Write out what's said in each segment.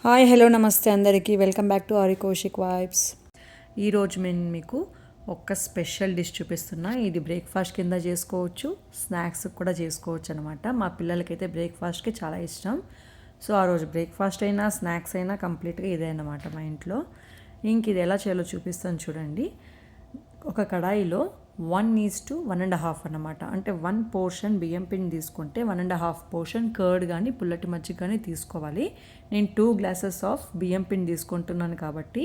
Hi hello నమస్తే అందరికీ welcome back to aari Kaushik vibes. ఈరోజు నేను మీకు ఒక స్పెషల్ డిష్ చూపిస్తున్నా. ఇది బ్రేక్ఫాస్ట్ కింద చేసుకోవచ్చు, స్నాక్స్ కూడా చేసుకోవచ్చు అనమాట. మా పిల్లలకైతే బ్రేక్ఫాస్ట్కి చాలా ఇష్టం. సో ఆ రోజు బ్రేక్ఫాస్ట్ అయినా స్నాక్స్ అయినా కంప్లీట్గా ఇదే అన్నమాట మా ఇంట్లో. ఇంక ఇది ఎలా చేయాలో చూపిస్తాను చూడండి. ఒక కడాయిలో 1:1.5 అన్నమాట. అంటే 1 పోర్షన్ బియ్యం పిండి తీసుకుంటే 1.5 పోర్షన్ కర్డ్ కానీ పుల్లటి మజ్జిగ కానీ తీసుకోవాలి. నేను 2 గ్లాసెస్ ఆఫ్ బియ్యం పిండి తీసుకుంటున్నాను కాబట్టి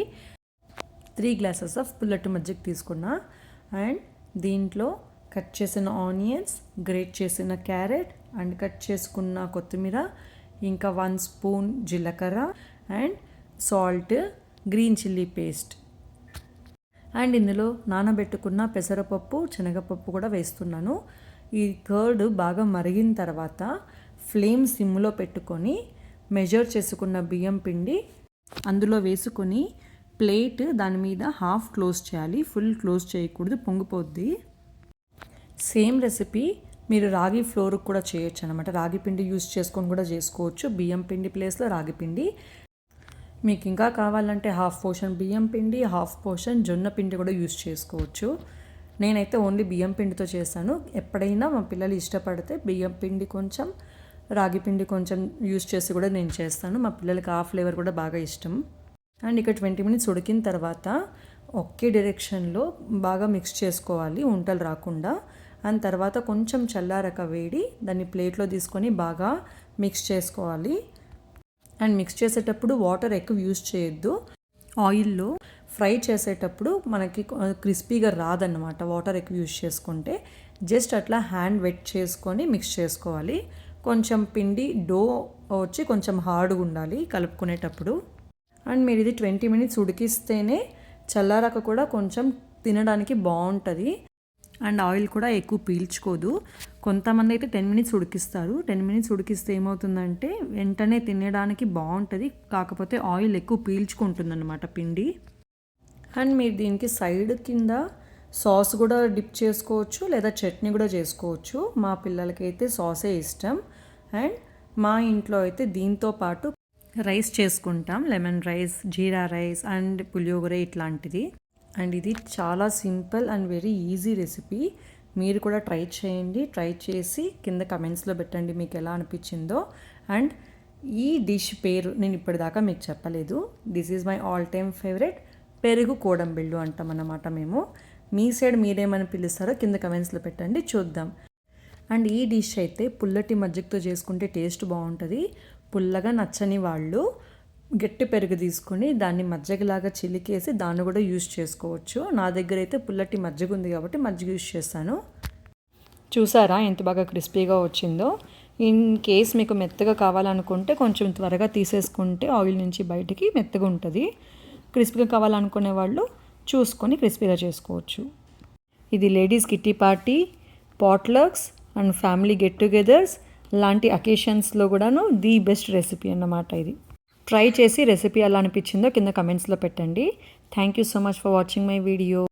3 గ్లాసెస్ ఆఫ్ పుల్లటి మజ్జిగ తీసుకున్నా. అండ్ దీంట్లో కట్ చేసిన ఆనియన్స్, గ్రేట్ చేసిన క్యారెట్ అండ్ కట్ చేసుకున్న కొత్తిమీర, ఇంకా 1 స్పూన్ జీలకర్ర and salt, green chilli paste and ఇందులో నానబెట్టుకున్న పెసరపప్పు, శనగపప్పు కూడా వేస్తున్నాను. ఈ కర్డ్ బాగా మరిగిన తర్వాత ఫ్లేమ్ సిమ్లో పెట్టుకొని మెజర్ చేసుకున్న బియ్యం పిండి అందులో వేసుకొని ప్లేట్ దాని మీద హాఫ్ క్లోజ్ చేయాలి, ఫుల్ క్లోజ్ చేయకూడదు, పొంగిపోద్ది. సేమ్ రెసిపీ మీరు రాగి ఫ్లోర్కి కూడా చేయొచ్చు అనమాట. రాగి పిండి యూస్ చేసుకొని కూడా చేసుకోవచ్చు, బియ్యం పిండి ప్లేస్లో రాగి పిండి. మీకు ఇంకా కావాలంటే హాఫ్ పోర్షన్ బియ్యం పిండి, హాఫ్ పోర్షన్ జొన్న పిండి కూడా యూస్ చేసుకోవచ్చు. నేనైతే ఓన్లీ బియ్యం పిండితో చేస్తాను. ఎప్పుడైనా మా పిల్లలు ఇష్టపడితే బియ్యం పిండి కొంచెం, రాగి పిండి కొంచెం యూస్ చేసి కూడా నేను చేస్తాను. మా పిల్లలకి ఆ ఫ్లేవర్ కూడా బాగా ఇష్టం. అండ్ ఇక్కడ 20 మినిట్స్ ఉడికిన తర్వాత ఒకే డైరెక్షన్లో బాగా మిక్స్ చేసుకోవాలి, ఉంటలు రాకుండా. అండ్ తర్వాత కొంచెం చల్లారక వేడి దాన్ని ప్లేట్లో తీసుకొని బాగా మిక్స్ చేసుకోవాలి. అండ్ మిక్స్ చేసేటప్పుడు వాటర్ ఎక్కువ యూజ్ చేయొద్దు. ఆయిల్లో ఫ్రై చేసేటప్పుడు మనకి క్రిస్పీగా రాదన్నమాట వాటర్ ఎక్కువ యూజ్ చేసుకుంటే. జస్ట్ అట్లా హ్యాండ్ వెట్ చేసుకొని మిక్స్ చేసుకోవాలి. కొంచెం పిండి డో వచ్చి కొంచెం హార్డ్గా ఉండాలి కలుపుకునేటప్పుడు. అండ్ మీరు ఇది 20 మినిట్స్ ఉడికిస్తేనే చల్లారాక కూడా కొంచెం తినడానికి బాగుంటుంది. అండ్ ఆయిల్ కూడా ఎక్కువ పీల్చుకోదు. కొంతమంది అయితే 10 మినిట్స్ ఉడికిస్తారు. 10 మినిట్స్ ఉడికిస్తే ఏమవుతుందంటే వెంటనే తినడానికి బాగుంటుంది, కాకపోతే ఆయిల్ ఎక్కువ పీల్చుకుంటుంది అన్నమాట పిండి. అండ్ మీరు దీనికి సైడ్ కింద సాస్ కూడా డిప్ చేసుకోవచ్చు, లేదా చట్నీ కూడా చేసుకోవచ్చు. మా పిల్లలకైతే సాసే ఇష్టం. అండ్ మా ఇంట్లో అయితే దీంతో పాటు రైస్ చేసుకుంటాం, lemon rice, jeera rice and puliyogare ఇట్లాంటిది. అండ్ ఇది చాలా simple and very easy recipe. మీరు కూడా ట్రై చేయండి. ట్రై చేసి కింద కమెంట్స్లో పెట్టండి మీకు ఎలా అనిపించిందో. అండ్ ఈ డిష్ పేరు నేను ఇప్పటిదాకా మీకు చెప్పలేదు. This is my all time favourite, పెరుగు కోడంబిళ్ళు అంటాం అన్నమాట మేము. మీ సైడ్ మీరేమని పిలుస్తారో కింద కమెంట్స్లో పెట్టండి, చూద్దాం. అండ్ ఈ డిష్ అయితే పుల్లటి మజ్జిగతో చేసుకుంటే టేస్ట్ బాగుంటుంది. పుల్లగా నచ్చని వాళ్ళు గట్టి పెరుగు తీసుకొని దాన్ని మజ్జిగలాగా చిలికేసి దాన్ని కూడా యూస్ చేసుకోవచ్చు. నా దగ్గర అయితే పుల్లటి మజ్జిగ ఉంది కాబట్టి మజ్జిగ యూస్ చేస్తాను. చూసారా ఎంత బాగా క్రిస్పీగా వచ్చిందో. ఇన్ కేస్ మీకు మెత్తగా కావాలనుకుంటే కొంచెం త్వరగా తీసేసుకుంటే ఆయిల్ నుంచి బయటికి మెత్తగా ఉంటుంది. క్రిస్పీగా కావాలనుకునే వాళ్ళు చూసుకొని క్రిస్పీగా చేసుకోవచ్చు. ఇది ladies kitty party, potlucks and family get togethers లాంటి అకేషన్స్లో కూడాను ది బెస్ట్ రెసిపీ అన్నమాట ఇది. ట్రై చేసి రెసిపీ ఎలా అనిపించిందో కింద కమెంట్స్లో పెట్టండి. Thank you so much for watching my video.